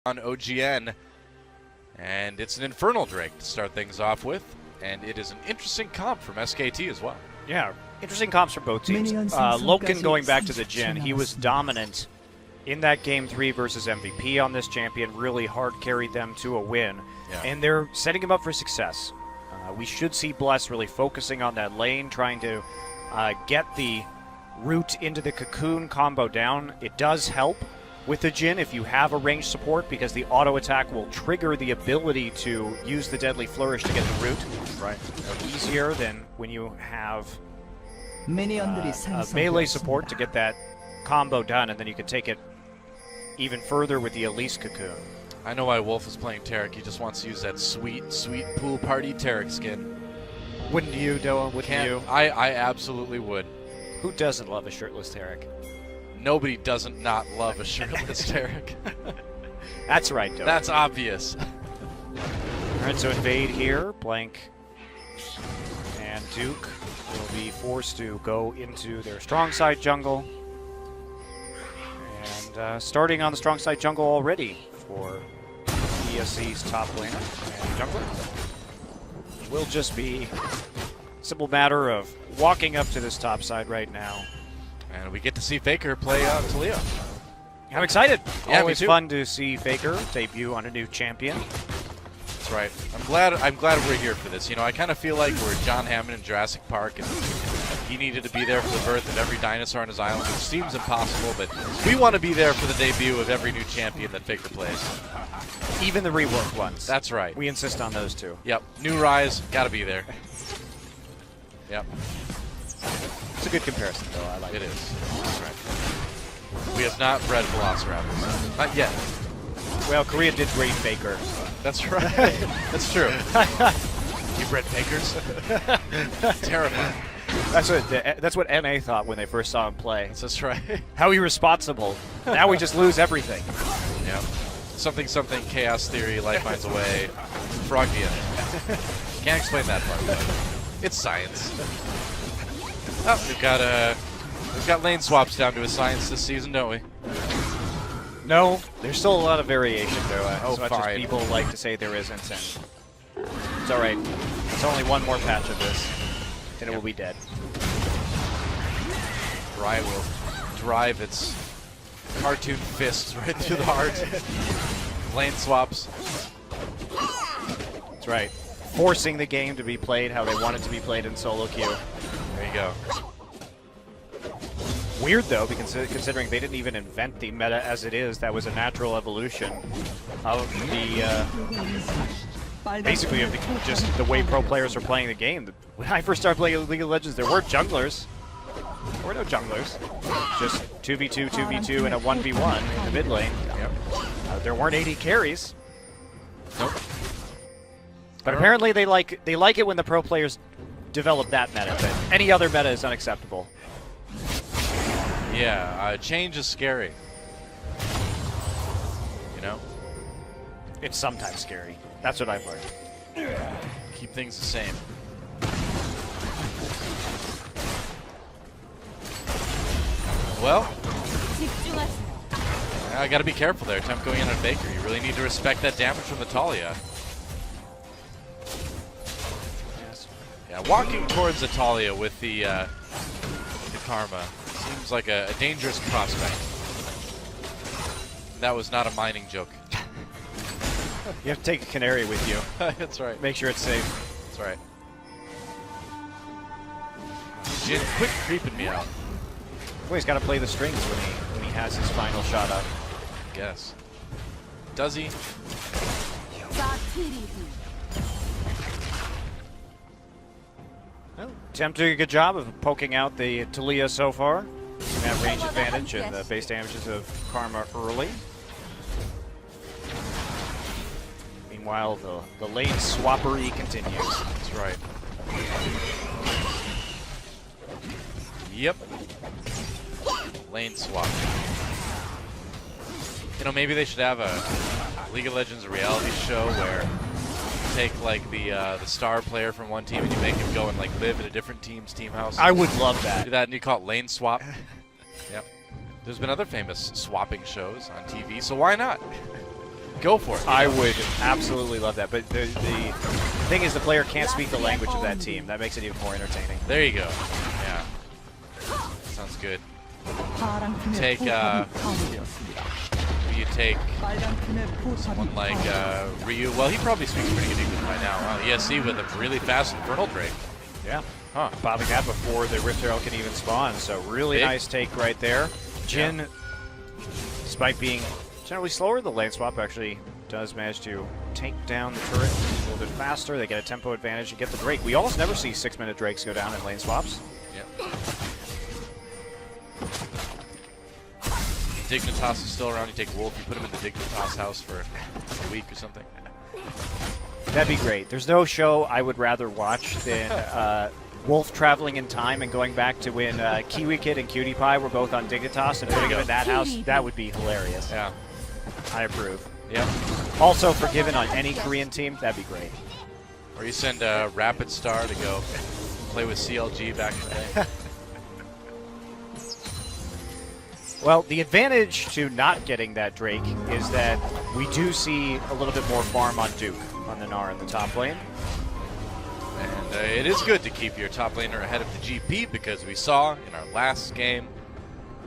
on OGN, and it's an Infernal Drake to start things off with, and it is an interesting comp from SKT as well. Yeah, interesting comps for both teams. Loken going back to the Jhin, he was dominant in that Game 3 versus MVP on this champion, really hard carried them to a win, and they're setting him up for success. We should see Bless really focusing on that lane, trying to get the root into the cocoon combo down. It does help with the Jhin if you have a ranged support, because the auto attack will trigger the ability to use the deadly flourish to get the root. Right. Easier than when you have a melee support to get that combo done, and then you can take it even further with the Elise cocoon. I know why Wolf is playing Taric. He just wants to use that sweet, sweet pool party Taric skin. Wouldn't you, Doa? Wouldn't you? I absolutely would. Who doesn't love a shirtless Taric? Nobody doesn't not love a shirtless Taric. That's right, Doa. That's obvious. All right, so invade here. Blank and Duke will be forced to go into their strong side jungle. And starting on the strong side jungle already for ESC's top laner and jungler. Will just be a simple matter of walking up to this top side right now. And we get to see Faker play Taliyah. I'm excited. Yeah, Always fun to see Faker debut on a new champion. That's right. I'm glad we're here for this. You know, I kind of feel like we're John Hammond in Jurassic Park, and he needed to be there for the birth of every dinosaur on his island, which seems impossible, but we want to be there for the debut of every new champion that Faker plays. Even the reworked ones. That's right. We insist on those too. Yep. New Rise, gotta be there. Yep. It's a good comparison, though. I like it. It is. That's right. We have not bred Velociraptors. Not yet. Well, Korea did breed Faker. That's right. That's true. You bred Fakers? Terrifying. That's what NA thought when they first saw him play. That's right. How irresponsible. Now we just lose everything. Yeah. Something, chaos theory, life finds a way. Frog DNA. Can't explain that part, though. It's science. Oh, we've got lane swaps down to a science this season, don't we? No, there's still a lot of variation, though. Oh, as much fine. as people like to say there isn't. And it's all right. It's only one more patch of this, and it will be dead. Riot will drive its cartoon fists right through the heart. Lane swaps. That's right. Forcing the game to be played how they want it to be played in solo queue. There you go. Weird, though, because considering they didn't even invent the meta as it is. That was a natural evolution of the, basically, of just the way pro players are playing the game. When I first started playing League of Legends, there were junglers. There were no junglers. Just 2v2, 2v2, and a 1v1 in the mid lane. Yep. There weren't 80 carries. Nope. But apparently they like it when the pro players develop that meta. But any other meta is unacceptable. Yeah, change is scary. You know? It's sometimes scary. That's what I've learned. Keep things the same. Well, I gotta be careful there. Temp going in on Faker. You really need to respect that damage from the Taliyah. Yes. Yeah, walking towards the Taliyah with the Karma seems like a dangerous prospect. That was not a mining joke. You have to take a canary with you. That's right. Make sure it's safe. That's right. Jhin, quit creeping me out. Well, he's got to play the strings when he has his final shot up. Yes. Does he? Well, Temp doing a good job of poking out the Taliyah so far. That range advantage and the base damages of Karma early. Meanwhile, the lane swappery continues. That's right. Yep. Lane swap. You know, maybe they should have a League of Legends reality show where you take like the star player from one team and you make him go and like live in a different team's team house. I would love that. Do that and you call it lane swap. Yep. There's been other famous swapping shows on TV, so why not? go for it. I would absolutely love that. But the thing is, the player can't speak the language of that team. That makes it even more entertaining. There you go. Yeah. Sounds good. Take, you take someone like Ryu. Well, he probably speaks pretty good English by now. Wow, ESC with a really fast Infernal Drake. Yeah. Huh. Popping that before the Rift Herald can even spawn. So really nice take right there. Jin, despite being generally slower, the lane swap actually does manage to take down the turret a little bit faster. They get a tempo advantage and get the Drake. We almost never see 6-minute Drakes go down in lane swaps. Yep. Dignitas is still around. You take Wolf, you put him in the Dignitas house for a week or something. That'd be great. There's no show I would rather watch than Wolf traveling in time and going back to when Kiwi Kid and Cutie Pie were both on Dignitas and putting him in that house. That would be hilarious. Yeah. I approve. Yep. Also forgiven on any Korean team, that'd be great. Or you send Rapid Star to go play with CLG back in the day. Well, the advantage to not getting that Drake is that we do see a little bit more farm on Duke, on the Gnar in the top lane. And it is good to keep your top laner ahead of the GP because we saw in our last game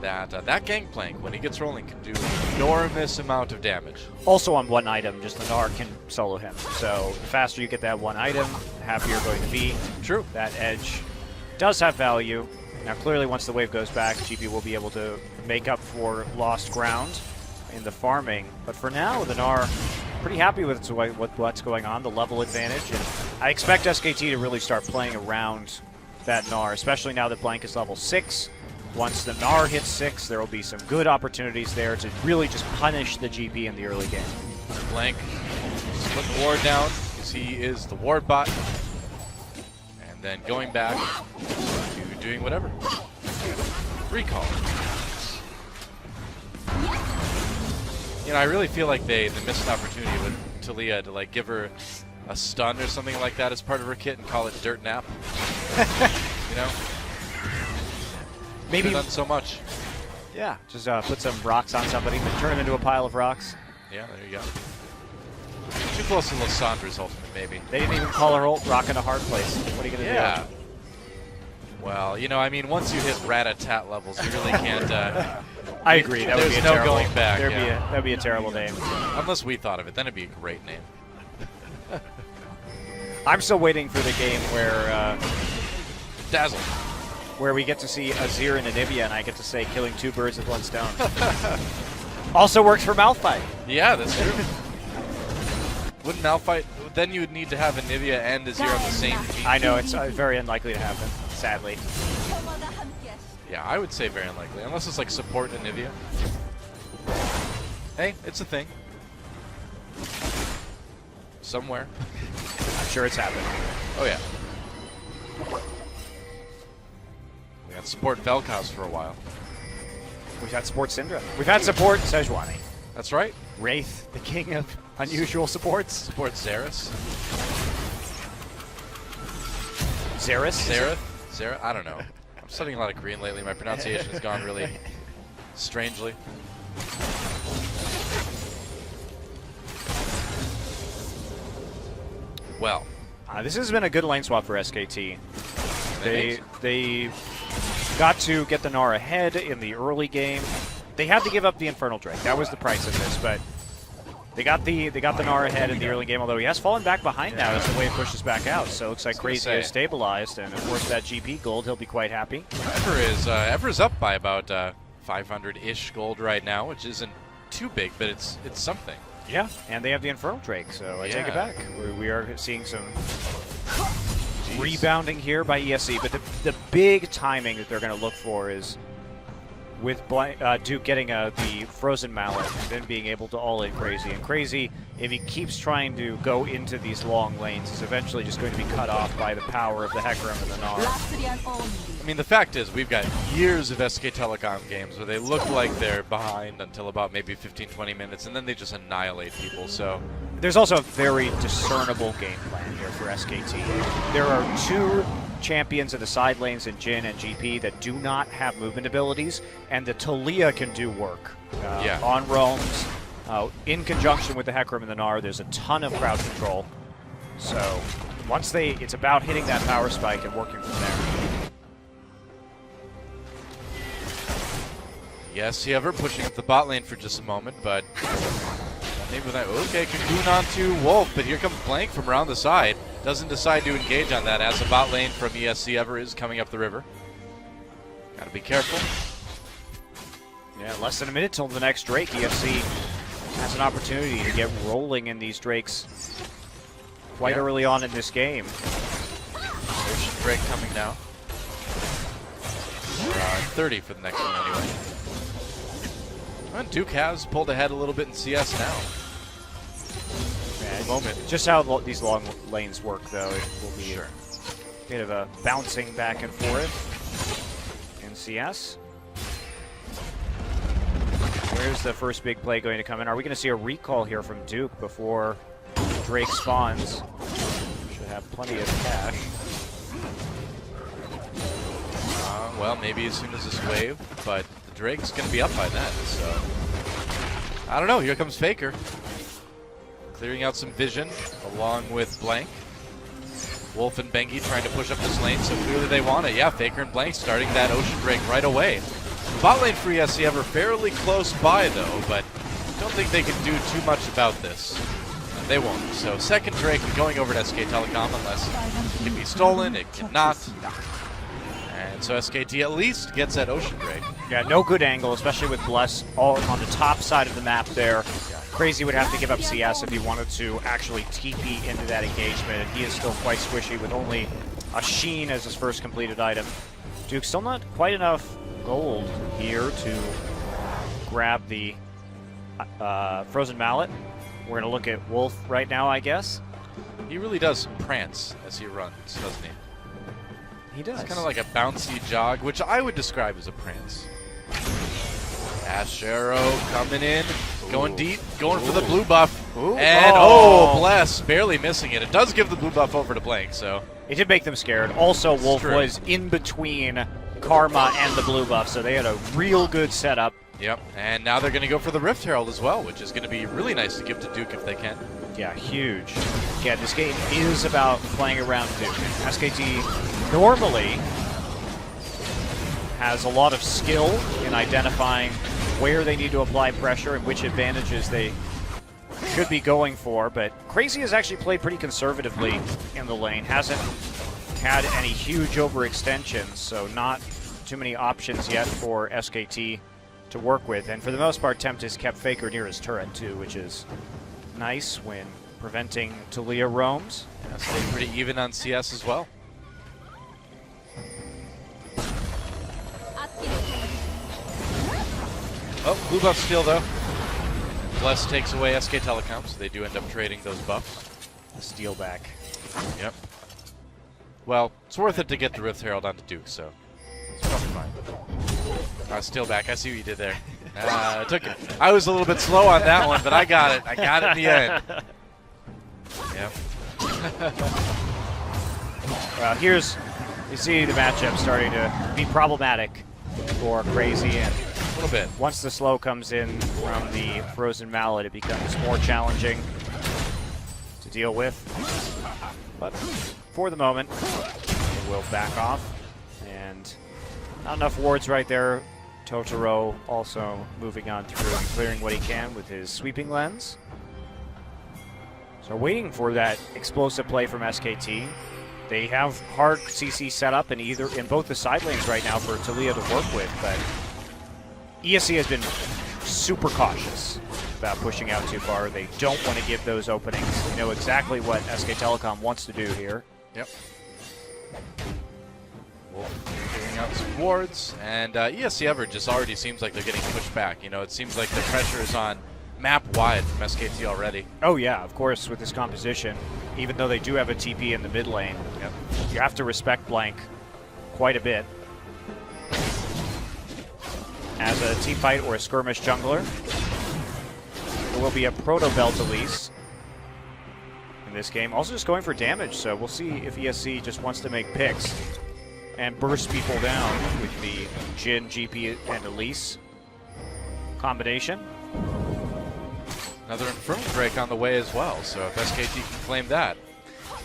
that that Gangplank, when he gets rolling, can do an enormous amount of damage. Also on one item, just the Gnar can solo him. So the faster you get that one item, the happier you're going to be. True. That edge does have value. Now clearly once the wave goes back, GP will be able to make up for lost ground in the farming. But for now, the Gnar pretty happy with what's going on, the level advantage. And I expect SKT to really start playing around that Gnar, especially now that Blank is level 6. Once the Gnar hits 6, there will be some good opportunities there to really just punish the GP in the early game. Blank, put the ward down because he is the ward bot. And then going back to doing whatever. Recall. You know, I really feel like they missed an opportunity with Talia to like give her a stun or something like that as part of her kit and call it Dirt Nap. You know? Maybe done so much. Yeah, just put some rocks on somebody, but turn them into a pile of rocks. Yeah, there you go. Too close to Lissandra's ultimate, maybe. They didn't even call her ult rock in a hard place. What are you going to do? Well, you know, I mean, once you hit rat-a-tat levels, you really can't... I agree. That would be a no terrible, going back. That'd be a terrible name. Unless we thought of it, then it'd be a great name. I'm still waiting for the game where... Dazzle. Where we get to see Azir and Anivia, and I get to say killing two birds with one stone. Also works for Malphite. Yeah, that's true. Wouldn't Malphite... Then you would need to have Anivia and Azir on the same team. I know, it's very unlikely to happen, sadly. Yeah, I would say very unlikely. Unless it's like support Anivia. Hey, it's a thing. Somewhere. I'm sure it's happened. Oh, yeah. We had support Vel'Koz for a while. We've had support Syndra. We've had support Sejuani. That's right. Wraith, the king of unusual supports. Support Xerath. Xerath? Xerath? I don't know. I'm studying a lot of Korean lately. My pronunciation has gone really strangely. Well. This has been a good lane swap for SKT. They got to get the Gnar ahead in the early game. They had to give up the Infernal Drake. That was the price of this, but they got the Gnar ahead in the early game, although he has fallen back behind now as the wave pushes back out. So it looks like Crazy has stabilized, and of course that GP gold, he'll be quite happy. Ever is up by about 500-ish gold right now, which isn't too big, but it's something. Yeah, and they have the Infernal Drake, so I take it back. We are seeing some rebounding here by ESC, but the big timing that they're going to look for is with Duke getting the Frozen Mallet and then being able to all-in Crazy. And Crazy, if he keeps trying to go into these long lanes, is eventually just going to be cut off by the power of the Hecarim and the Gnar. I mean, the fact is, we've got years of SK Telecom games where they look like they're behind until about maybe 15-20 minutes, and then they just annihilate people, so... There's also a very discernible game plan here for SKT. There are two champions in the side lanes in Jin and GP that do not have movement abilities, and the Talia can do work on roams In conjunction with the Hecarim and the Gnar, there's a ton of crowd control. So once it's about hitting that power spike and working from there. Yes, ever pushing up the bot lane for just a moment, but maybe with that. Okay, Cocoon onto Wolf, but here comes Blank from around the side. Doesn't decide to engage on that as the bot lane from ESC ever is coming up the river. Gotta be careful. Yeah, less than a minute till the next Drake. ESC has an opportunity to get rolling in these Drakes quite early on in this game. Ocean Drake coming now. 30 for the next one anyway. And Duke has pulled ahead a little bit in CS now. Moment. Just how these long lanes work, though, it will be a bit of a bouncing back and forth in CS. Where's the first big play going to come in? Are we going to see a recall here from Duke before Drake spawns? Should have plenty of cash. Well, maybe as soon as this wave, but the Drake's going to be up by then, so I don't know. Here comes Faker. Clearing out some vision along with Blank. Wolf and Bengi trying to push up this lane, so clearly they want it. Yeah, Faker and Blank starting that Ocean Drake right away. Bot lane for ESC ever fairly close by though, but don't think they can do too much about this. They won't. So second Drake going over to SK Telecom unless it can be stolen, it cannot. And so SKT at least gets that Ocean Drake. Yeah, no good angle, especially with Bless all on the top side of the map there. Crazy would have to give up CS if he wanted to actually TP into that engagement, and he is still quite squishy with only a Sheen as his first completed item. Duke still not quite enough gold here to grab the Frozen Mallet. We're going to look at Wolf right now, I guess. He really does prance as he runs, doesn't he? He does. It's kind of like a bouncy jog, which I would describe as a prance. Ash Arrow coming in, going deep, going for the blue buff. And Bless barely missing it. It does give the blue buff over to Blank, so. It did make them scared. Also, Wolf was in between Karma and the blue buff, so they had a real good setup. Yep, and now they're going to go for the Rift Herald as well, which is going to be really nice to give to Duke if they can. Yeah, huge. Yeah, this game is about playing around Duke. SKT normally has a lot of skill in identifying where they need to apply pressure and which advantages they should be going for, but Crazy has actually played pretty conservatively in the lane. Hasn't had any huge overextensions, so not too many options yet for SKT to work with. And for the most part, Tempt has kept Faker near his turret too, which is nice when preventing Talia roams. Yeah, staying pretty even on CS as well. Oh, blue buff steal though. Bless takes away SK Telecom, so they do end up trading those buffs. The steal back. Yep. Well, it's worth it to get the Rift Herald onto Duke, so it's probably fine. Steal back. I see what you did there. I was a little bit slow on that one, but I got it. I got it in the end. Yep. Well, you see the matchup starting to be problematic for Crazy, and a little bit. Once the slow comes in from the Frozen Mallet, it becomes more challenging to deal with. But for the moment, it will back off, and not enough wards right there. Totoro also moving on through and clearing what he can with his sweeping lens. So waiting for that explosive play from SKT. They have hard CC set up in both the side lanes right now for Talia to work with, but ESC has been super cautious about pushing out too far. They don't want to give those openings. They know exactly what SK Telecom wants to do here. Yep. Clearing out some wards, and ESC Ever just already seems like they're getting pushed back. You know, it seems like the pressure is on map-wide from SKT already. Oh yeah, of course, with this composition, even though they do have a TP in the mid lane, you have to respect Blank quite a bit. As a team fight or a skirmish jungler, there will be a Proto Belt Elise in this game. Also just going for damage, so we'll see if ESC just wants to make picks and burst people down with the Jhin, GP, and Elise combination. Another Infernal Drake on the way as well, so if SKT can claim that.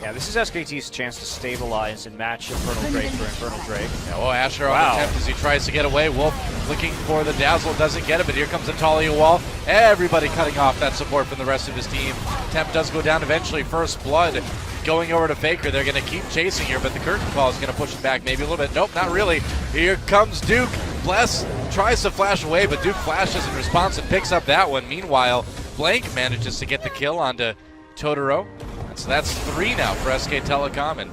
Yeah, this is SKT's chance to stabilize and match Infernal Drake for Infernal Drake. Yeah, well, Asher on the attempt as he tries to get away. Wolf looking for the dazzle, doesn't get it, but here comes the Talia wall. Everybody cutting off that support from the rest of his team. Temp does go down eventually. First blood going over to Faker. They're going to keep chasing here, but the curtain call is going to push it back maybe a little bit. Nope, not really. Here comes Duke. Bless tries to flash away, but Duke flashes in response and picks up that one. Meanwhile, Blank manages to get the kill onto Totoro. So that's 3 now for SK Telecom, and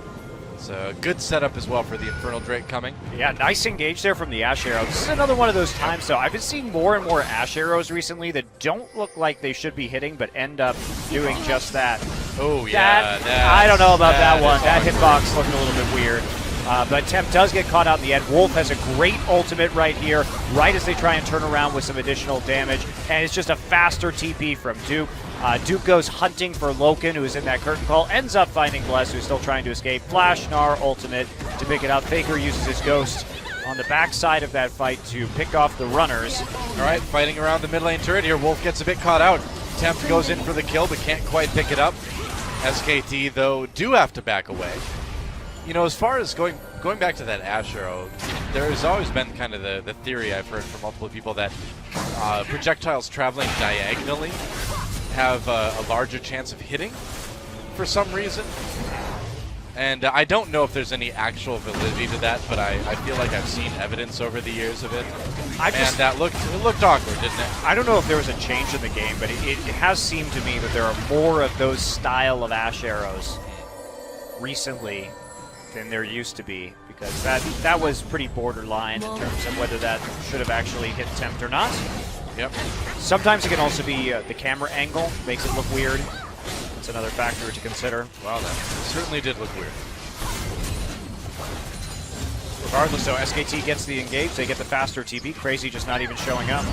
it's a good setup as well for the Infernal Drake coming. Yeah, nice engage there from the Ash Arrow. This is another one of those times, though. I've been seeing more and more Ash Arrows recently that don't look like they should be hitting, but end up doing just that. Oh, yeah. I don't know about that one. That hitbox looked a little bit weird. But Temp does get caught out in the end. Wolf has a great ultimate right here, right as they try and turn around with some additional damage. And it's just a faster TP from Duke. Duke goes hunting for Loken, who is in that curtain call, ends up finding Bless, who's still trying to escape. Flash, Gnar, ultimate to pick it up. Faker uses his ghost on the backside of that fight to pick off the runners. All right, fighting around the mid lane turret here. Wolf gets a bit caught out. Temp goes in for the kill, but can't quite pick it up. SKT, though, do have to back away. You know, as far as going back to that Ash Arrow, there has always been kind of the theory I've heard from multiple people that projectiles traveling diagonally have a larger chance of hitting for some reason. And I don't know if there's any actual validity to that, but I feel like I've seen evidence over the years of it. And that looked awkward, didn't it? I don't know if there was a change in the game, but it has seemed to me that there are more of those style of Ash Arrows recently than there used to be, because that was pretty borderline in terms of whether that should have actually hit Tempt or not. Yep. Sometimes it can also be the camera angle makes it look weird. That's another factor to consider. Wow, that certainly did look weird. Regardless, though, SKT gets the engage. They get the faster TP. Crazy just not even showing up.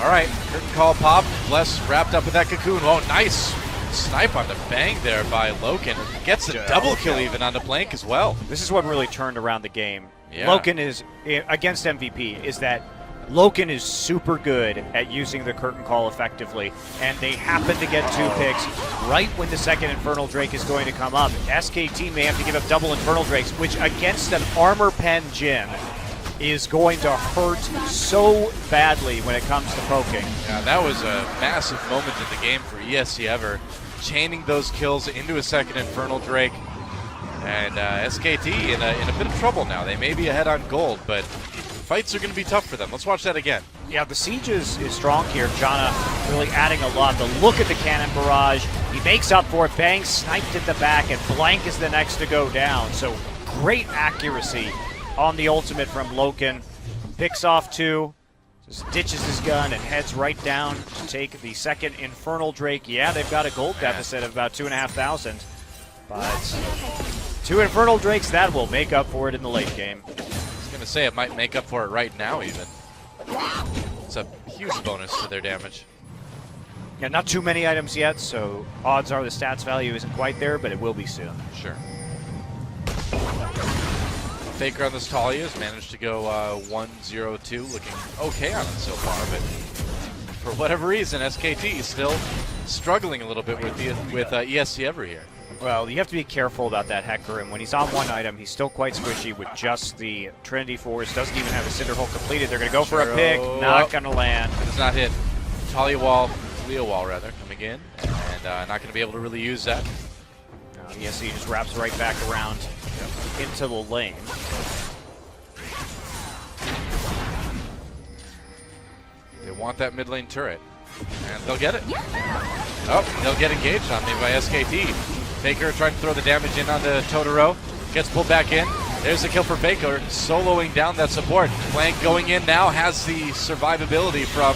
All right, curtain call popped. Bless wrapped up with that cocoon. Oh, nice snipe on the bang there by Loken. Gets a double kill even on the Blank as well. This is what really turned around the game. Yeah. Loken is, against MVP, is that Loken is super good at using the curtain call effectively, and they happen to get 2 picks right when the second Infernal Drake is going to come up. SKT may have to give up double Infernal Drakes, which against an armor pen Jhin is going to hurt so badly when it comes to poking. Yeah, that was a massive moment in the game for ESC ever, chaining those kills into a second Infernal Drake. And SKT in a bit of trouble now. They may be ahead on gold, but fights are going to be tough for them. Let's watch that again. Yeah, the siege is strong here. Janna really adding a lot. But look at the cannon barrage. He makes up for it. Bang sniped at the back, and Blank is the next to go down. So great accuracy on the ultimate from Loken. Picks off 2. Just ditches his gun and heads right down to take the second Infernal Drake. Yeah, they've got a gold deficit of about 2,500. But 2 Infernal Drakes, that will make up for it in the late game. I was going to say it might make up for it right now even. It's a huge bonus to their damage. Yeah, not too many items yet, so odds are the stats value isn't quite there, but it will be soon. Sure. Faker on this Talia has managed to go 1-0-2, looking okay on it so far, but for whatever reason, SKT is still struggling a little bit with ESC ever here. Well, you have to be careful about that Hecker, and when he's on one item, he's still quite squishy with just the Trinity Force. Doesn't even have a Cinder Hole completed. They're going to go for a pick. Not going to land. Does not hit. Talia wall, Leo wall rather, coming in, and not going to be able to really use that. ESC just wraps right back around into the lane. They want that mid lane turret, and they'll get it. Oh, they'll get engaged on me by SKT. Faker trying to throw the damage in onto Totoro. Gets pulled back in. There's the kill for Faker, soloing down that support. Blank going in now, has the survivability from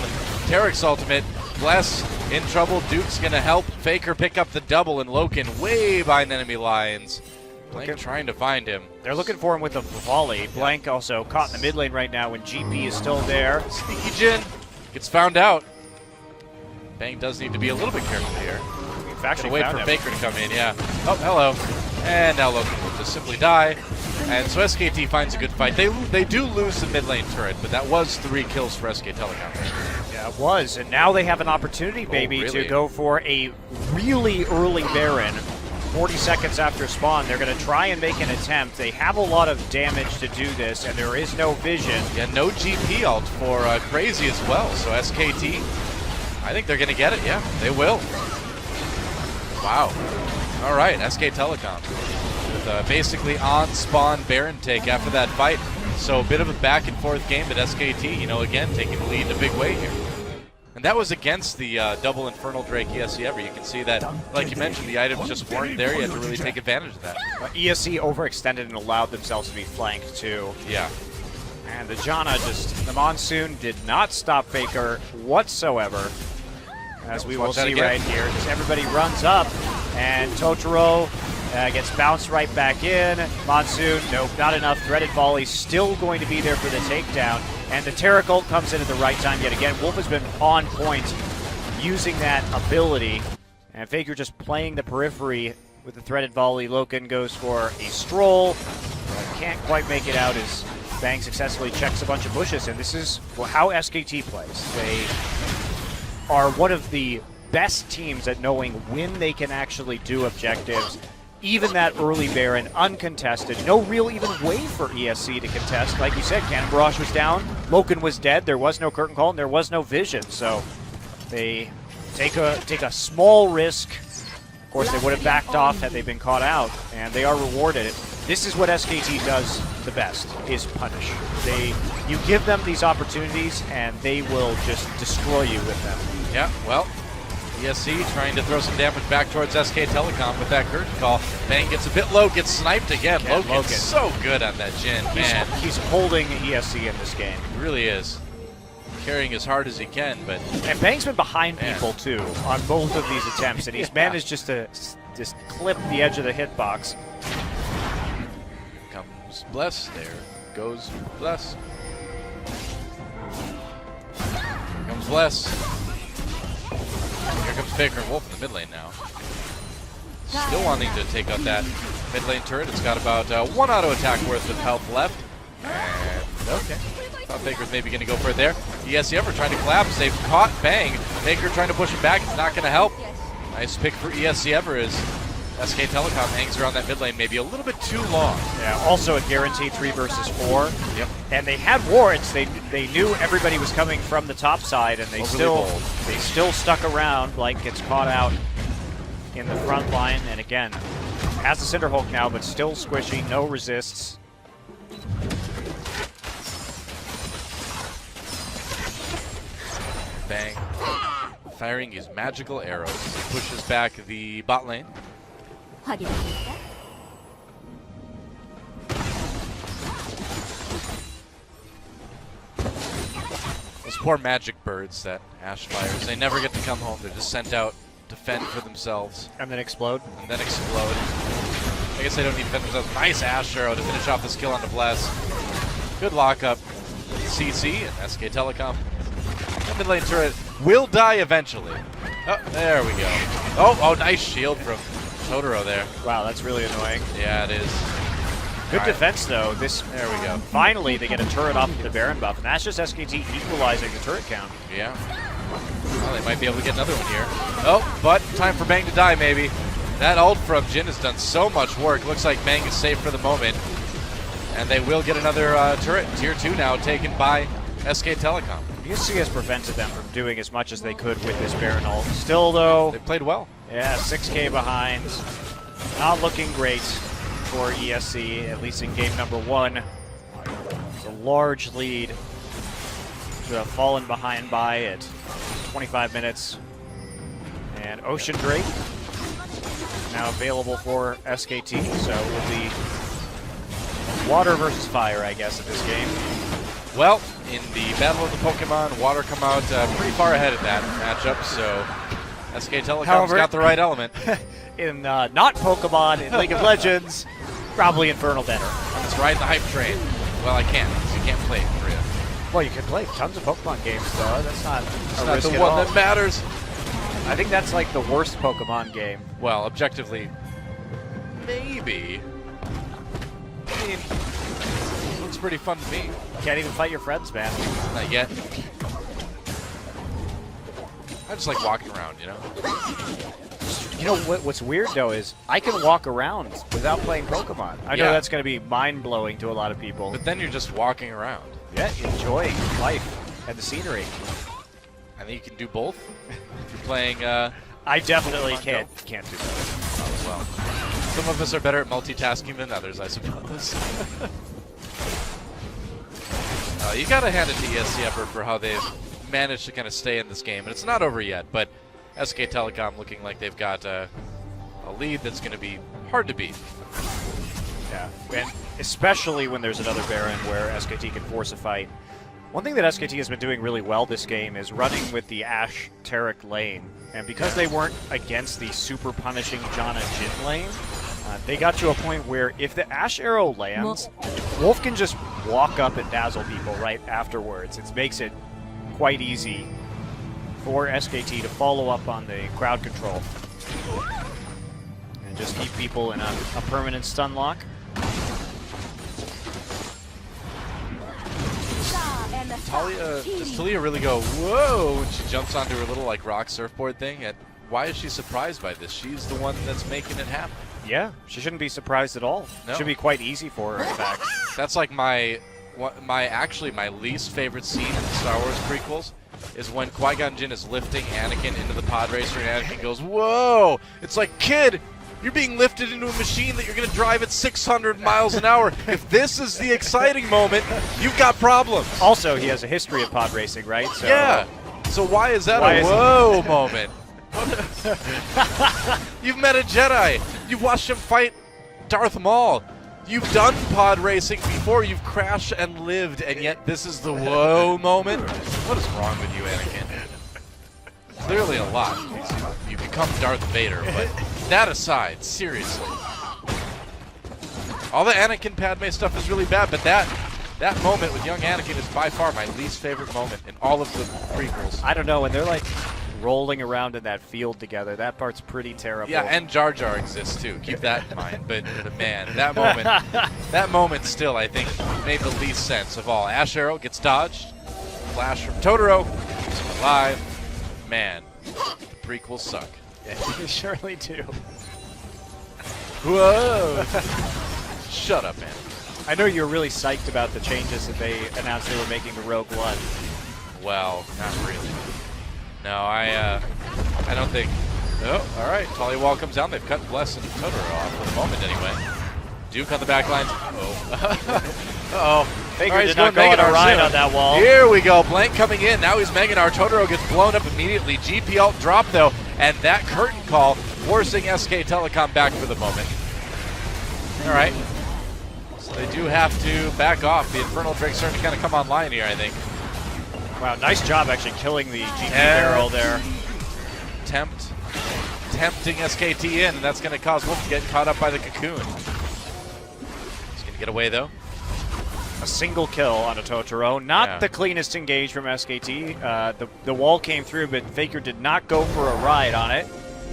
Tarek's ultimate. Bless in trouble. Duke's going to help Faker pick up the double, and Loken way behind enemy lines. Blank trying to find him. They're looking for him with a volley. Blank also caught in the mid lane right now when GP is still there. Sneaky Jhin gets found out. Bang does need to be a little bit careful here. Gonna wait for Faker to come in, yeah. Oh, hello. And now Loken will just simply die. And so SKT finds a good fight. They do lose the mid lane turret, but that was 3 kills for SK Telecom. Yeah, That was, and now they have an opportunity, maybe, to go for a really early Baron. 40 seconds after spawn, they're going to try and make an attempt. They have a lot of damage to do this, and there is no vision. Yeah, no GP ult for Crazy as well, so SKT, I think they're going to get it. Yeah, they will. Wow. All right, SK Telecom with basically on-spawn Baron take after that fight. So a bit of a back-and-forth game, but SKT, you know, again, taking the lead in a big way here. And that was against the double Infernal Drake ESC ever. You can see that, like you mentioned, the items just weren't there. You had to really take advantage of that. ESC overextended and allowed themselves to be flanked, too. Yeah. And the Janna the Monsoon did not stop Faker whatsoever. As we will see right here, just everybody runs up, and Totoro gets bounced right back in. Monsoon, nope, not enough. Threaded Volley still going to be there for the takedown. And the Taric ult comes in at the right time yet again. Wolf has been on point using that ability. And Faker just playing the periphery with the Threaded Volley. Loken goes for a stroll. Can't quite make it out as Bang successfully checks a bunch of bushes. And this is how SKT plays. They are one of the best teams at knowing when they can actually do objectives. Even that early Baron, uncontested. No real even way for ESC to contest. Like you said, Cannon Barrage was down, Loken was dead, there was no curtain call, and there was no vision. So they take a small risk. Of course, they would have backed off had they been caught out, and they are rewarded. This is what SKT does the best, is punish. You give them these opportunities, and they will just destroy you with them. Yeah, well, ESC trying to throw some damage back towards SK Telecom with that curtain call. Bang gets a bit low, gets sniped again. Loken's so good on that Jhin, man. He's holding ESC in this game. He really is. Carrying as hard as he can, but... And Bang's been behind people, too, on both of these attempts, and he's managed just to clip the edge of the hitbox. Comes Bless, there goes Bless. Here comes Bless. Here comes Faker and Wolf in the mid lane now. Still wanting to take out that mid lane turret. It's got about one auto attack worth of health left. And okay. Thought Faker's maybe going to go for it there. ESC ever trying to collapse. They've caught Bang. Faker trying to push him back. It's not going to help. Nice pick for ESC ever as SK Telecom hangs around that mid lane maybe a little bit too long. Yeah, also a guaranteed 3 versus 4. Yep. And they had wards. They knew everybody was coming from the top side, and they still stuck around. Like gets caught out in the front line, and again, has the Cinderhulk now, but still squishy, no resists. Bang. Firing his magical arrows as he pushes back the bot lane. Those poor magic birds that Ash fires, they never get to come home. They're just sent out to fend for themselves. And then explode. And then explode. I guess they don't need to defend themselves. Nice Ash arrow to finish off this kill on the Bless. Good lockup. CC and SK Telecom. The mid lane turret will die eventually. Oh, there we go. Oh, nice shield from Totoro there. Wow, that's really annoying. Yeah, it is. Good defense, though. There we go. Finally, they get a turret off of the Baron buff, and that's just SKT equalizing the turret count. Yeah. Well, they might be able to get another one here. Oh, but time for Bang to die, maybe. That ult from Jhin has done so much work. Looks like Bang is safe for the moment. And they will get another turret. Tier 2 now taken by SK Telecom. ESC has prevented them from doing as much as they could with this Baron ult. Still, though... They played well. Yeah, 6K behind. Not looking great for ESC, at least in game number 1. It's a large lead to have fallen behind by at 25 minutes. And Ocean Drake now available for SKT, so it will be water versus fire, I guess, in this game. Well, in the Battle of the Pokemon, water come out pretty far ahead in that matchup, so SK Telecom's got the right element. In not Pokemon, in League of Legends, probably Infernal better. Let's ride the hype train. Well, I can't, because you can't play it for real. Well, you can play tons of Pokemon games, though. That's not a risk the at one all. that matters. I think that's like the worst Pokemon game. Well, objectively, maybe. I mean, looks pretty fun to me. Can't even fight your friends, man. Not yet. I just like walking around, you know? You know what's weird though is I can walk around without playing Pokemon. I know that's going to be mind-blowing to a lot of people. But then you're just walking around. Yeah, enjoying life and the scenery. I think you can do both. If you're playing I definitely can't do that. Oh, well. Some of us are better at multitasking than others, I suppose. You gotta hand it to ESC effort for how they've managed to kind of stay in this game. And it's not over yet, but SK Telecom looking like they've got a lead that's going to be hard to beat. Yeah, and especially when there's another Baron where SKT can force a fight. One thing that SKT has been doing really well this game is running with the Ashe Taric lane. And because they weren't against the super punishing Janna Jhin lane, they got to a point where if the Ashe arrow lands, Wolf can just walk up and dazzle people right afterwards. It makes it quite easy for SKT to follow up on the crowd control and just keep people in a permanent stun lock. Does Talia really go, whoa, when she jumps onto her little like rock surfboard thing? And why is she surprised by this? She's the one that's making it happen. Yeah, she shouldn't be surprised at all. No. It should be quite easy for her, in fact. That's like my least favorite scene in the Star Wars prequels is when Qui-Gon Jinn is lifting Anakin into the pod racer and Anakin goes, whoa! It's like, kid, you're being lifted into a machine that you're going to drive at 600 miles an hour. If this is the exciting moment, you've got problems. Also, he has a history of pod racing, right? So yeah. So why is that a whoa moment? You've met a Jedi. You've watched him fight Darth Maul. You've done pod racing before. You've crashed and lived, and yet this is the whoa moment? What is wrong with you, Anakin? Clearly a lot. You become Darth Vader, but that aside, seriously. All the Anakin Padme stuff is really bad, but that moment with young Anakin is by far my least favorite moment in all of the prequels. I don't know, and they're like rolling around in that field together. That part's pretty terrible. Yeah, and Jar Jar exists too. Keep that in mind. But man, that moment still, I think, made the least sense of all. Ashe Arrow gets dodged. Flash from Totoro. Keeps him alive. Man, the prequels suck. Yeah, they surely do. Whoa! Shut up, man. I know you're really psyched about the changes that they announced they were making to Rogue One. Well, not really. No, I don't think. Oh, all right. Tallywall comes down. They've cut Bless and Totoro off for the moment, anyway. Duke on the back line. Uh-oh. Faker right, did not go on a ride on that wall. Here we go. Blank coming in. Now he's Meganar. Totoro gets blown up immediately. GP ult drop, though. And that curtain call forcing SK Telecom back for the moment. All right. So they do have to back off. The Infernal Drake's starting to kind of come online here, I think. Wow, nice job actually killing the GP barrel there. Tempting SKT in, and that's going to cause Wolf to get caught up by the cocoon. He's going to get away, though. A single kill on a Totoro. Not the cleanest engage from SKT. The wall came through, but Faker did not go for a ride on it.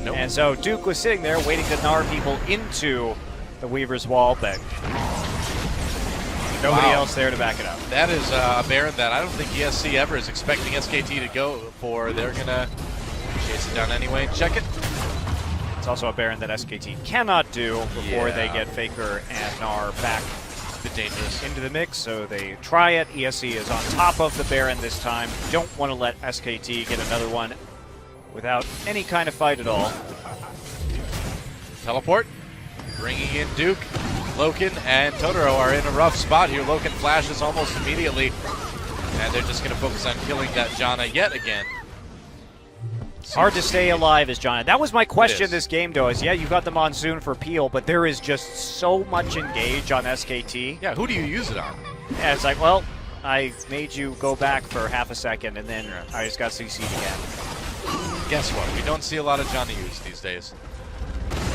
Nope. And so Duke was sitting there waiting to gnar people into the Weaver's wall, but nobody else there to back it up. That is a Baron that I don't think ESC ever is expecting SKT to go for. They're going to chase it down anyway. Check it. It's also a Baron that SKT cannot do before they get Faker and Gnar back a bit dangerous into the mix, so they try it. ESC is on top of the Baron this time. Don't want to let SKT get another one without any kind of fight at all. Teleport. Bringing in Duke. Loken and Totoro are in a rough spot here. Loken flashes almost immediately, and they're just going to focus on killing that Janna yet again. Hard to stay alive as Janna. That was my question this game, though, is you got the Monsoon for Peel, but there is just so much engage on SKT. Yeah, who do you use it on? Yeah, it's like, well, I made you go back for half a second, and then I just got CC'd again. Guess what? We don't see a lot of Janna used these days.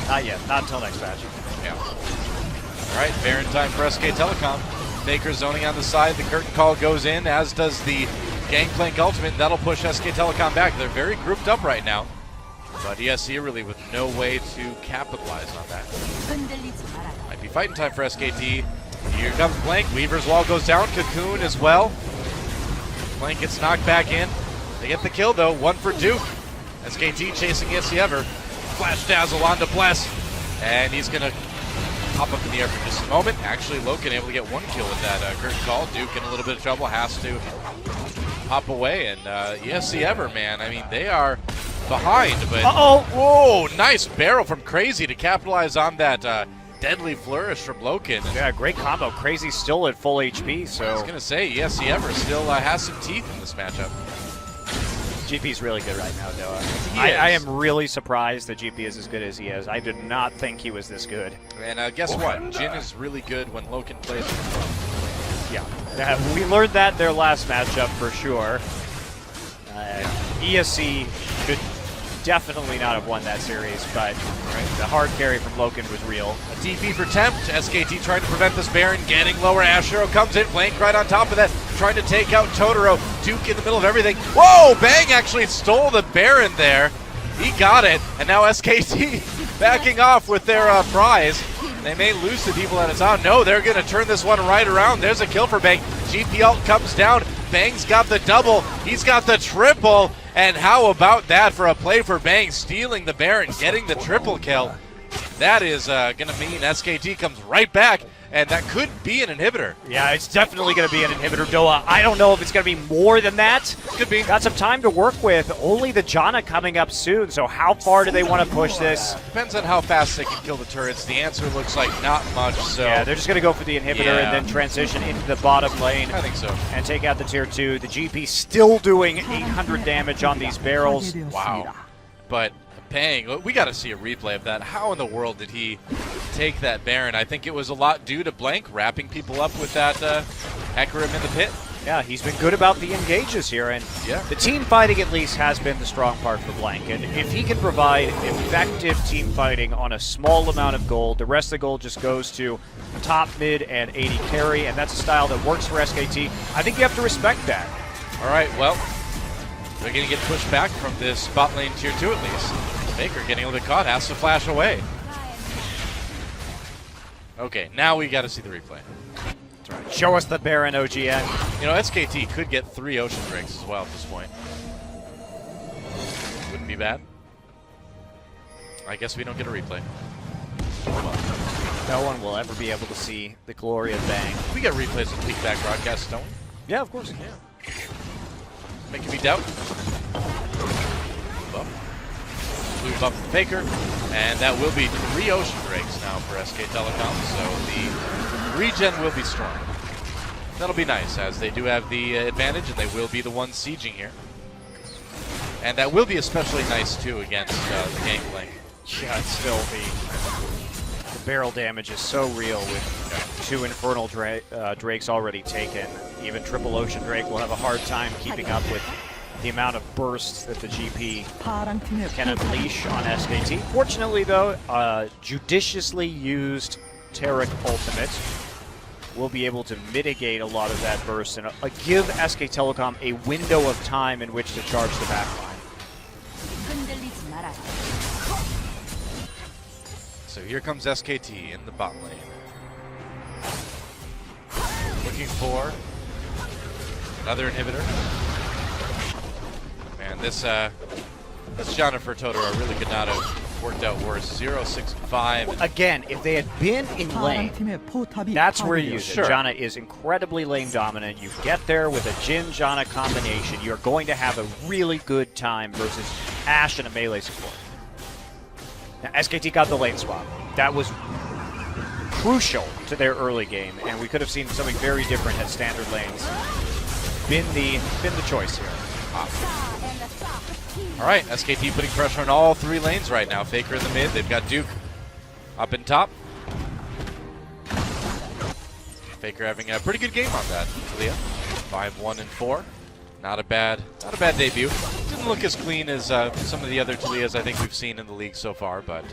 Not yet. Not until next match. Yeah. All right, Baron time for SK Telecom. Faker zoning on the side. The curtain call goes in, as does the Gangplank ultimate. That'll push SK Telecom back. They're very grouped up right now. But ESC really with no way to capitalize on that. Might be fighting time for SKT. Here comes Blank. Weaver's wall goes down. Cocoon as well. Blank gets knocked back in. They get the kill, though. One for Duke. SKT chasing ESC Ever. Flash Dazzle onto Bless. And he's going to hop up in the air for just a moment. Actually, Loken able to get one kill with that curtain call. Duke in a little bit of trouble, has to hop away. And ESC Ever, man, I mean, they are behind. But whoa, nice barrel from Crazy to capitalize on that deadly flourish from Loken. Yeah, great combo. Crazy's still at full HP, so... I was going to say, ESC Ever still has some teeth in this matchup. GP's really good right now, though. I am really surprised that GP is as good as he is. I did not think he was this good. And guess what? Jin is really good when Loken plays him. Yeah, we learned that their last matchup for sure. ESC should definitely not have won that series, but the hard carry from Loken was real. A DP for Tempt. SKT trying to prevent this Baron, getting lower. Ashero comes in, Blank right on top of that, trying to take out Totoro. Duke in the middle of everything. Whoa! Bang actually stole the Baron there. He got it, and now SKT backing off with their prize. They may lose to people at a time. No, they're going to turn this one right around. There's a kill for Bang. GP ult comes down. Bang's got the double. He's got the triple. And how about that for a play for Bang, stealing the Baron, getting the triple kill. That is going to mean SKT comes right back, and that could be an inhibitor. Yeah, it's definitely going to be an inhibitor, Doa. I don't know if it's going to be more than that. Could be. Got some time to work with. Only the Janna coming up soon, so how far do they want to push this? Depends on how fast they can kill the turrets. The answer looks like not much, so... Yeah, they're just going to go for the inhibitor and then transition into the bottom lane. I think so. And take out the tier 2. The GP still doing 800 damage on these barrels. Wow. But Bang, we got to see a replay of that. How in the world did he take that Baron? I think it was a lot due to Blank wrapping people up with that Hecarim in the pit. Yeah, he's been good about the engages here, and the team fighting at least has been the strong part for Blank. And if he can provide effective team fighting on a small amount of gold, the rest of the gold just goes to top, mid, and 80 carry, and that's a style that works for SKT. I think you have to respect that. All right, well, they're going to get pushed back from this bot lane tier 2 at least. Faker getting a little bit caught, has to flash away. Okay, now we got to see the replay. That's right. Show us the Baron, OGN. You know, SKT could get 3 Ocean Drakes as well at this point. Wouldn't be bad. I guess we don't get a replay. No one will ever be able to see the glory of Bang. We get replays with Peekback broadcast, don't we? Yeah, of course. Yeah. Making me doubt. Blue buff from Faker, and that will be 3 Ocean Drakes now for SK Telecom, so the regen will be strong. That'll be nice, as they do have the advantage, and they will be the ones sieging here. And that will be especially nice, too, against the Gangplank. Yeah, it's still the barrel damage is so real with 2 Infernal Drakes already taken. Even Triple Ocean Drake will have a hard time keeping up with the amount of bursts that the GP can unleash on SKT. Fortunately, though, judiciously used Taric Ultimate will be able to mitigate a lot of that burst and give SK Telecom a window of time in which to charge the backline. So here comes SKT in the bot lane. Looking for another inhibitor. Man, this Jennifer Totoro really could not have worked out worse. 0-6-5. Again, if they had been in lane, that's where you use it. Sure. Janna is incredibly lane dominant. You get there with a Jin-Janna combination, you're going to have a really good time versus Ashe and a melee support. Now, SKT got the lane swap. That was crucial to their early game, and we could have seen something very different had standard lanes been the choice here. All right, SKT putting pressure on all 3 lanes right now. Faker in the mid. They've got Duke up in top. Faker having a pretty good game on that. Talia, 5-1-4. Not a bad debut. Didn't look as clean as some of the other Talias I think we've seen in the league so far, but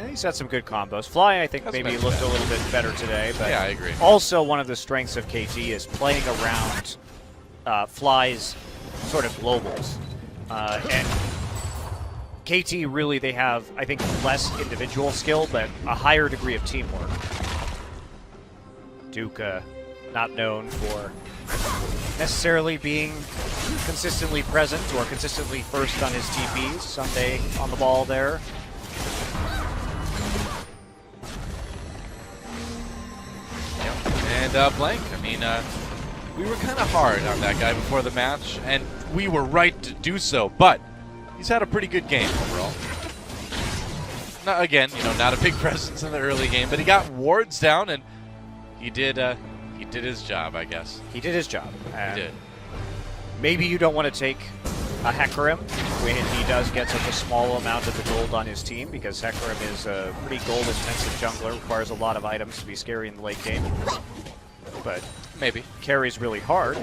he's had some good combos. Fly, I think, maybe looked a little bit better today, but yeah, I agree. Also, one of the strengths of KT is playing around Fly's sort of globals. And KT really, they have, I think, less individual skill, but a higher degree of teamwork. Duke, not known for necessarily being consistently present or consistently first on his TPs. Sunday on the ball there. Yep. And Blank, I mean, we were kind of hard on that guy before the match, and we were right to do so, but he's had a pretty good game overall. Not, again, you know, not a big presence in the early game, but he got wards down, and he did his job, I guess. He did his job. He did. Maybe you don't want to take a Hecarim when he does get such a small amount of the gold on his team, because Hecarim is a pretty gold-intensive jungler, requires a lot of items to be scary in the late game. But maybe carries really hard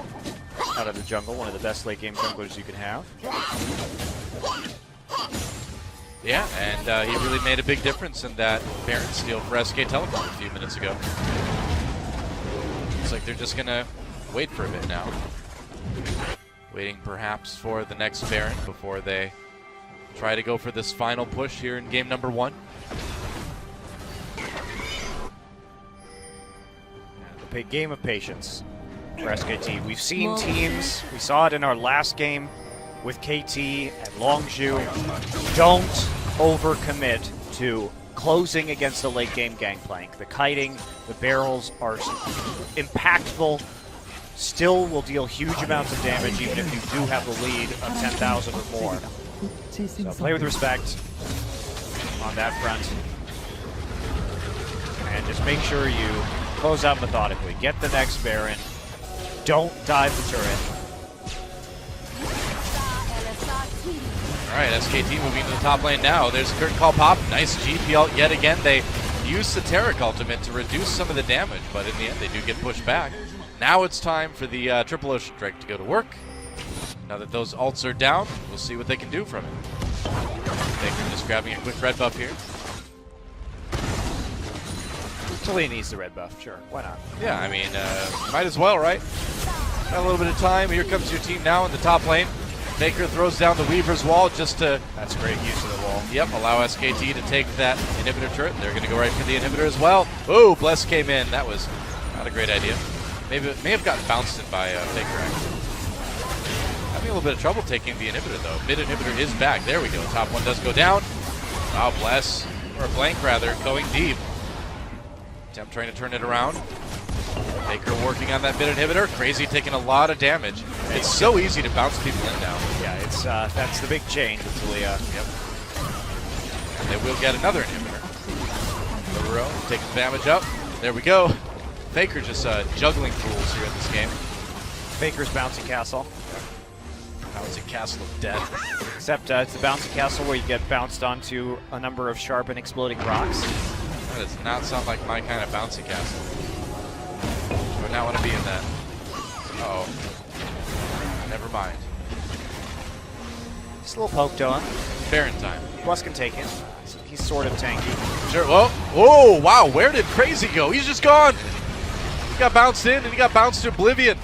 out of the jungle, one of the best late game junglers you can have. Yeah, and he really made a big difference in that Baron steal for SK Telecom a few minutes ago. Looks like they're just going to wait for a bit now. Waiting perhaps for the next Baron before they try to go for this final push here in game number 1. The big game of patience for SKT. We've seen teams, we saw it in our last game with KT and Longzhu, don't overcommit to closing against the late game gangplank. The kiting, the barrels are impactful, still will deal huge amounts of damage even if you do have the lead of 10,000 or more. So play with respect on that front. And just make sure you close out methodically. Get the next Baron. Don't dive the turret. All right, SKT moving to the top lane now. There's a curtain call pop. Nice GP ult yet again. They use the Taric ultimate to reduce some of the damage, but in the end they do get pushed back. Now it's time for the Triple Ocean Drake to go to work. Now that those ults are down, we'll see what they can do from it. Baker just grabbing a quick red buff here. Talia needs the red buff, sure. Why not? Yeah, I mean, might as well, right? Got a little bit of time. Here comes your team now in the top lane. Baker throws down the Weaver's wall just to... That's great use of the wall. Yep, allow SKT to take that inhibitor turret. They're going to go right for the inhibitor as well. Oh, Bless came in. That was not a great idea. Maybe it may have gotten bounced in by Baker, actually. Having a little bit of trouble taking the inhibitor, though. Mid inhibitor is back. There we go. Top one does go down. Wow, Bless, or Blank rather, going deep. Temp trying to turn it around. Baker working on that mid inhibitor. Crazy taking a lot of damage. It's so easy to bounce people in now. Yeah, it's that's the big change with Talia. Yep. And they will get another inhibitor. Row taking damage up. There we go. Baker just juggling fools here in this game. Baker's bouncy castle. Bouncy castle of death. Except it's the bouncy castle where you get bounced onto a number of sharp and exploding rocks. That does not sound like my kind of bouncy castle. I would not want to be in that. Uh-oh. Never mind. Just a little poked on. Baron time. Plus can take it. He's sort of tanky. Sure. Whoa. Oh, wow. Where did Crazy go? He's just gone. He got bounced in, and he got bounced to oblivion.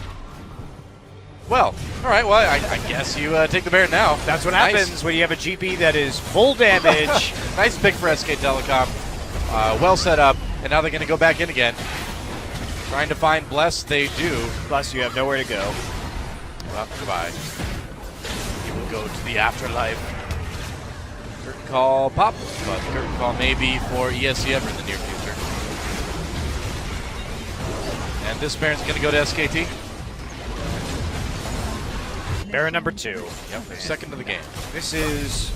Well, all right. Well, I guess you take the Baron now. That's what happens when you have a GP that is full damage. Nice pick for SK Telecom. Well set up, and now they're going to go back in again. Trying to find Bless, they do. Plus, you have nowhere to go. Well, goodbye. You will go to the afterlife. Curtain call pop, but curtain call may be for ESC ever in the near future. And this Baron's going to go to SKT. Baron number 2. Yep, they're second to the game. This is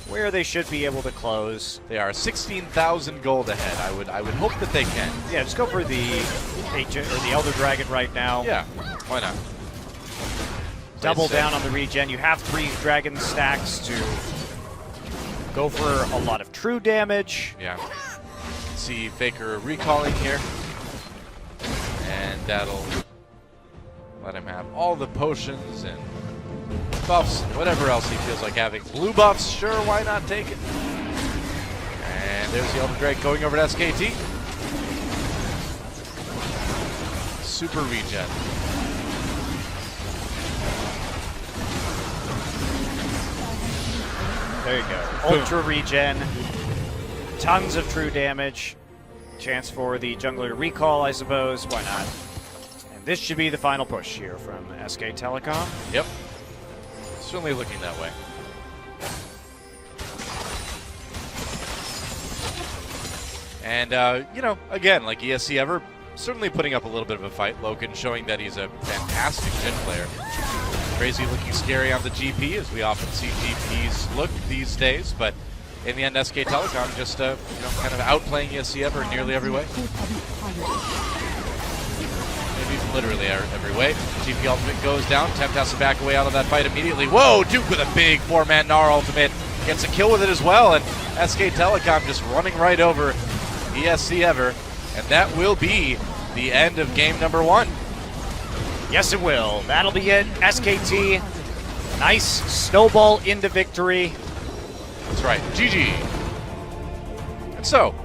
where they should be able to close. They are 16,000 gold ahead. I would hope that they can. Yeah, just go for the Ancient or the Elder Dragon right now. Yeah, why not? Double down on the regen. You have 3 dragon stacks to go for a lot of true damage. Yeah. See Faker recalling here. And that'll let him have all the potions and buffs and whatever else he feels like having. Blue buffs, sure, why not take it? And there's the Elder Drake going over to SKT. Super regen. There you go. Ultra regen. Tons of true damage. Chance for the jungler to recall, I suppose. Why not? And this should be the final push here from SK Telecom. Yep. Certainly looking that way. And, you know, again, like ESC Ever, certainly putting up a little bit of a fight. Loken showing that he's a fantastic Jhin player. Crazy looking scary on the GP, as we often see GPs look these days, but in the end, SK Telecom just, you know, kind of outplaying ESC Ever in nearly every way. Maybe even literally every way. GP ultimate goes down. Tempt has to back away out of that fight immediately. Whoa, Duke with a big 4-man Gnar ultimate. Gets a kill with it as well, and SK Telecom just running right over ESC Ever, and that will be the end of game number 1. Yes, it will. That'll be it. SKT, nice snowball into victory. That's right. GG. And so,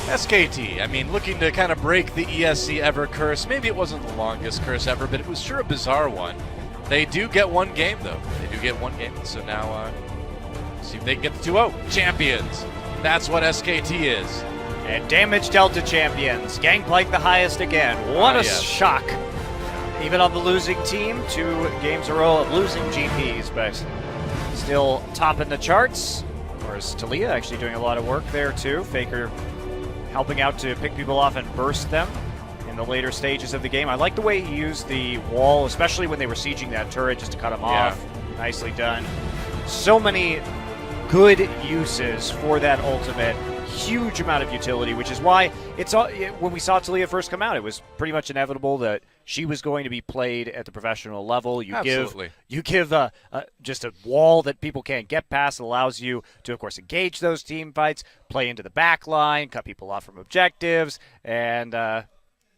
SKT, I mean, looking to kind of break the ESC Ever curse. Maybe it wasn't the longest curse ever, but it was sure a bizarre one. They do get one game, though. They do get one game, so now see if they can get the 2-0. Champions. That's what SKT is. And damage dealt to champions. Gangplank the highest again. What a yes. shock. Even on the losing team, 2 games in a row of losing GPs, but still topping the charts. Whereas Talia actually doing a lot of work there too. Faker helping out to pick people off and burst them in the later stages of the game. I like the way he used the wall, especially when they were sieging that turret, just to cut them off. Nicely done. So many good uses for that ultimate. Huge amount of utility, which is why it's when we saw Talia first come out, it was pretty much inevitable that she was going to be played at the professional level. You give just a wall that people can't get past. It allows you to, of course, engage those team fights, play into the back line, cut people off from objectives, and there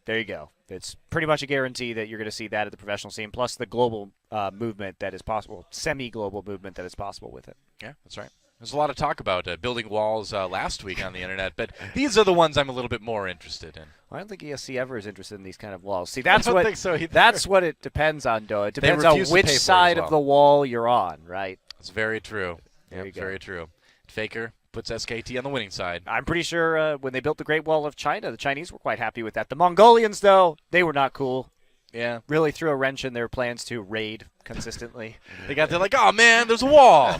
you go. It's pretty much a guarantee that you're going to see that at the professional scene, plus the global movement that is possible, semi-global movement that is possible with it. Yeah, that's right. There's a lot of talk about building walls last week on the internet, but these are the ones I'm a little bit more interested in. I don't think ESC Ever is interested in these kind of walls. See, that's what think so either. That's what it depends on, though. It depends on which side of the wall you're on, right? That's very true. There you go. Very true. Faker puts SKT on the winning side. I'm pretty sure when they built the Great Wall of China, the Chinese were quite happy with that. The Mongolians, though, they were not cool. Yeah. Really threw a wrench in their plans to raid consistently. They're like, oh, man, there's a wall.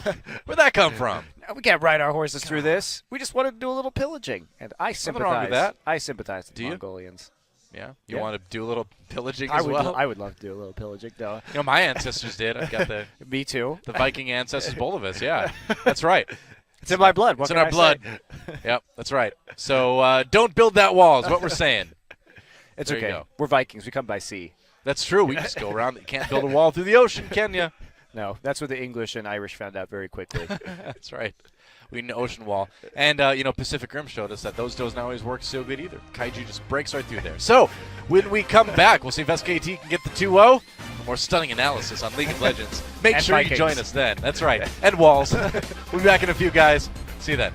Where'd that come from? We can't ride our horses through this. We just wanted to do a little pillaging. And I sympathize. Nothing wrong with that. I sympathize with the Mongolians. Yeah? You want to do a little pillaging as well? I would love to do a little pillaging, though. You know, my ancestors did. I've got the Me too. The Viking ancestors, both of us, yeah. That's right. It's in my blood. It's in our blood. Yep, that's right. So don't build that wall is what we're saying. It's there okay. We're Vikings. We come by sea. That's true. We just go around. You can't build a wall through the ocean, can you? No, that's what the English and Irish found out very quickly. That's right. We need an ocean wall. And, you know, Pacific Rim showed us that those don't always work so good either. Kaiju just breaks right through there. So, when we come back, we'll see if SKT can get the 2-0. For more stunning analysis on League of Legends. Make sure you join us then. That's right. And walls. We'll be back in a few, guys. See you then.